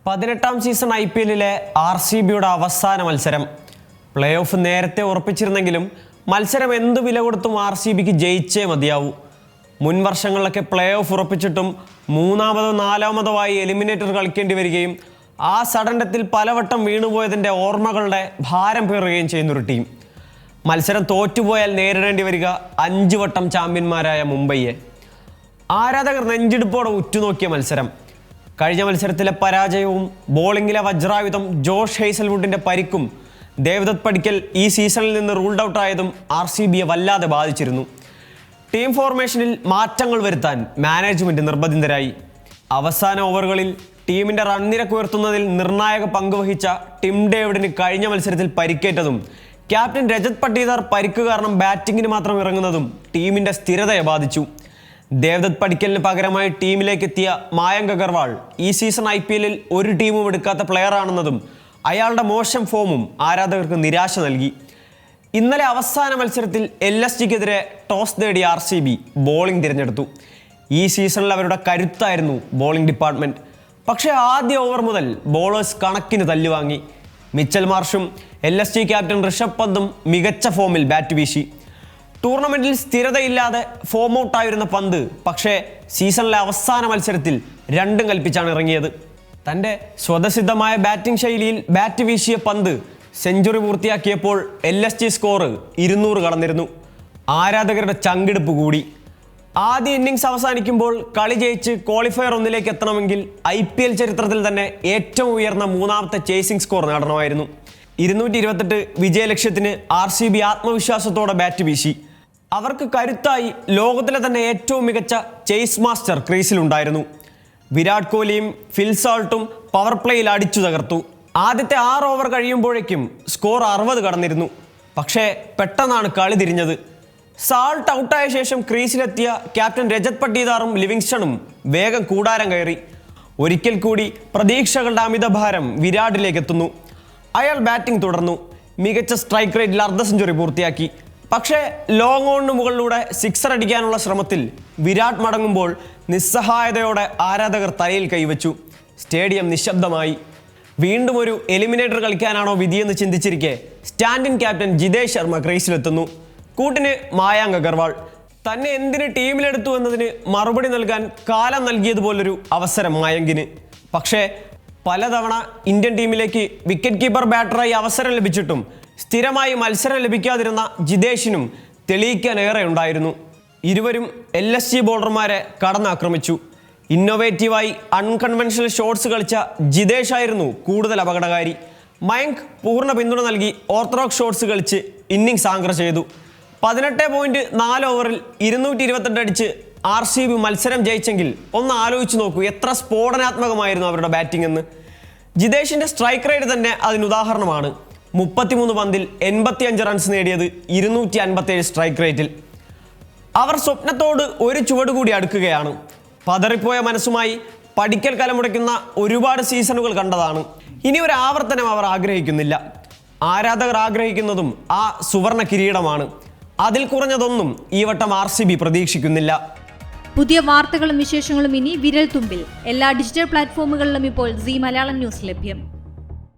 18ാം season IPLിലെ RCBയുടെ അവസാന മത്സരം. Play off നേരത്തെ ഉറപ്പിച്ചിരുന്നെങ്കിലും മത്സരം എന്തു വില കൊടുത്തും RCBക്ക് ജയിച്ചേ മതിയാവൂ. മുൻ വർഷങ്ങളിലൊക്കെ പ്ലേ ഓഫ് ഉറപ്പിച്ചിട്ടും മൂന്നാമതോ നാലാമതോ ആയി എലിമിനേറ്റർ കളിക്കേണ്ടി വരികയും ആ സഡൻഡത്തിൽ പലവട്ടം വീണുപോയതിൻ്റെ ഓർമ്മകളുടെ ഭാരം പേറുകയും ചെയ്യുന്നൊരു ടീം. മത്സരം തോറ്റുപോയാൽ നേരിടേണ്ടി വരിക 5 വട്ടം ചാമ്പ്യന്മാരായ മുംബൈയെ. ആരാധകർ നെഞ്ചിടിപ്പോടെ ഉറ്റുനോക്കിയ മത്സരം. കഴിഞ്ഞ മത്സരത്തിലെ പരാജയവും ബോളിങ്ങിലെ വജ്രായുധം ജോഷ് ഹേസൽവുഡിൻ്റെ പരിക്കും ദേവദത്ത് പടിക്കൽ ഈ സീസണിൽ നിന്ന് റൂൾഡ് ഔട്ട് ആയതും RCBയെ വല്ലാതെ ബാധിച്ചിരുന്നു. ടീം ഫോർമേഷനിൽ മാറ്റങ്ങൾ വരുത്താൻ മാനേജ്മെൻറ്റ് നിർബന്ധിതരായി. അവസാന ഓവറുകളിൽ ടീമിൻ്റെ റൺനിരക്ക് ഉയർത്തുന്നതിൽ നിർണായക പങ്കുവഹിച്ച ടിം ഡേവിഡിന് കഴിഞ്ഞ മത്സരത്തിൽ പരിക്കേറ്റതും ക്യാപ്റ്റൻ രജത് പട്ടീദാർ പരിക്ക് കാരണം ബാറ്റിങ്ങിന് മാത്രം ഇറങ്ങുന്നതും ടീമിൻ്റെ സ്ഥിരതയെ ബാധിച്ചു. ദേവദത്ത് പടിക്കലിന് പകരമായി ടീമിലേക്ക് എത്തിയ മായങ്ക് അഗർവാൾ ഈ സീസൺ IPLിൽ ഒരു ടീമും എടുക്കാത്ത പ്ലെയറാണെന്നതും അയാളുടെ മോശം ഫോമും ആരാധകർക്ക് നിരാശ നൽകി. ഇന്നലെ അവസാന മത്സരത്തിൽ LSGക്കെതിരെ ടോസ് നേടിയ RCB ബോളിംഗ് തിരഞ്ഞെടുത്തു. ഈ സീസണിൽ അവരുടെ കരുത്തായിരുന്നു ബോളിംഗ് ഡിപ്പാർട്ട്മെൻറ്റ്. പക്ഷേ ആദ്യ ഓവർ മുതൽ ബോളേഴ്സ് കണക്കിന് തല്ലുവാങ്ങി. മിച്ചൽ മാർഷും LSG ക്യാപ്റ്റൻ ഋഷഭ് പന്തും മികച്ച ഫോമിൽ ബാറ്റ് വീശി. ടൂർണമെന്റിൽ സ്ഥിരതയില്ലാതെ ഫോം ഔട്ടായിരുന്ന പന്ത് പക്ഷേ സീസണിലെ അവസാന മത്സരത്തിൽ രണ്ടും കൽപ്പിച്ചാണ് ഇറങ്ങിയത്. തൻ്റെ സ്വതസിദ്ധമായ ബാറ്റിംഗ് ശൈലിയിൽ ബാറ്റ് വീശിയ പന്ത് സെഞ്ചുറി പൂർത്തിയാക്കിയപ്പോൾ LSG സ്കോർ 200 കടന്നിരുന്നു. ആരാധകരുടെ ചങ്കിടിപ്പ് കൂടി. ആദ്യ ഇന്നിങ്സ് അവസാനിക്കുമ്പോൾ കളി ജയിച്ച് ക്വാളിഫയർ 1 എത്തണമെങ്കിൽ IPL ചരിത്രത്തിൽ തന്നെ ഏറ്റവും ഉയർന്ന മൂന്നാമത്തെ ചേസിംഗ് സ്കോർ നേടണമായിരുന്നു. 228 വിജയലക്ഷ്യത്തിന് RCB ആത്മവിശ്വാസത്തോടെ ബാറ്റ് വീശി. അവർക്ക് കരുത്തായി ലോകത്തിലെ തന്നെ ഏറ്റവും മികച്ച ചേസ് മാസ്റ്റർ ക്രീസിലുണ്ടായിരുന്നു. വിരാട് കോഹ്ലിയും ഫിൽ സാൾട്ടും പവർ പ്ലേയിൽ അടിച്ചു തകർത്തു. ആദ്യത്തെ 6 ഓവർ കഴിയുമ്പോഴേക്കും സ്കോർ 60 കടന്നിരുന്നു. പക്ഷേ പെട്ടെന്നാണ് കളി തിരിഞ്ഞത്. സാൾട്ട് ഔട്ടായ ശേഷം ക്രീസിലെത്തിയ ക്യാപ്റ്റൻ രജത് പട്ടീദാറും ലിവിങ്സ്റ്റണും വേഗം കൂടാരം കയറി. ഒരിക്കൽ കൂടി പ്രതീക്ഷകളുടെ അമിതഭാരം വിരാടിലേക്ക് എത്തുന്നു. അയാൾ ബാറ്റിംഗ് തുടർന്നു. മികച്ച സ്ട്രൈക്ക് റേറ്റിൽ അർദ്ധ സെഞ്ചുറി പൂർത്തിയാക്കി. പക്ഷേ ലോങ് ഓണിന് മുകളിലൂടെ സിക്സർ അടിക്കാനുള്ള ശ്രമത്തിൽ വിരാട് മടങ്ങുമ്പോൾ നിസ്സഹായതയോടെ ആരാധകർ തലയിൽ കൈവച്ചു. സ്റ്റേഡിയം നിശബ്ദമായി. വീണ്ടും ഒരു എലിമിനേറ്റർ കളിക്കാനാണോ വിധിയെന്ന് ചിന്തിച്ചിരിക്കെ സ്റ്റാൻഡിൻ ക്യാപ്റ്റൻ ജിതേഷ് ശർമ്മ ക്രീസിലെത്തുന്നു. കൂട്ടിന് മായാങ്ക് അഗർവാൾ. തന്നെ എന്തിന് ടീമിലെടുത്തു എന്നതിന് മറുപടി നൽകാൻ കാലം നൽകിയതുപോലൊരു അവസരം മായങ്കിന്. പക്ഷേ പലതവണ ഇന്ത്യൻ ടീമിലേക്ക് വിക്കറ്റ് കീപ്പർ ബാറ്ററായി അവസരം ലഭിച്ചിട്ടും സ്ഥിരമായി മത്സരം ലഭിക്കാതിരുന്ന ജിതേഷിനും തെളിയിക്കാൻ ഏറെ ഉണ്ടായിരുന്നു. ഇരുവരും LSG ബോളർമാരെ കടന്നാക്രമിച്ചു. ഇന്നോവേറ്റീവായി അൺകൺവെൻഷണൽ ഷോട്ട്സ് കളിച്ച ജിതേഷ് ആയിരുന്നു കൂടുതൽ അപകടകാരി. മയങ്ക് പൂർണ്ണ പിന്തുണ നൽകി ഓർത്തഡോക്സ് ഷോട്ട്സ് കളിച്ച് ഇന്നിങ്സ് ആങ്കർ ചെയ്തു. 18.4 ഓവറിൽ 228 അടിച്ച് RCB മത്സരം ജയിച്ചെങ്കിൽ ഒന്ന് ആലോചിച്ച് നോക്കൂ, എത്ര സ്ഫോടനാത്മകമായിരുന്നു അവരുടെ ബാറ്റിംഗ് എന്ന്. ജിതേഷിൻ്റെ സ്ട്രൈക്ക് റേറ്റ് തന്നെ അതിനുദാഹരണമാണ്. 33 പന്തിൽ 85 റൺസ് നേടിയത് 257 സ്ട്രൈക്ക് റേറ്റിൽ. അവർ സ്വപ്നത്തോട് ഒരു ചുവട് കൂടി അടുക്കുകയാണ്. പതറിപ്പോയ മനസ്സുമായി പടിക്കൽ കലമുടയ്ക്കുന്ന ഒരുപാട് സീസണുകൾ കണ്ടതാണ്. ഇനി ഒരു ആവർത്തനം അവർ ആഗ്രഹിക്കുന്നില്ല. ആരാധകർ ആഗ്രഹിക്കുന്നതും ആ സുവർണ കിരീടമാണ്. അതിൽ കുറഞ്ഞതൊന്നും ഈ വട്ടം RCB പ്രതീക്ഷിക്കുന്നില്ല. പുതിയ വാർത്തകളും വിശേഷങ്ങളും ഇനി വിരൽ തുമ്പിൽ. എല്ലാ ഡിജിറ്റൽ പ്ലാറ്റ്ഫോമുകളിലും ഇപ്പോൾ സീ മലയാളം ന്യൂസ് ലഭ്യം.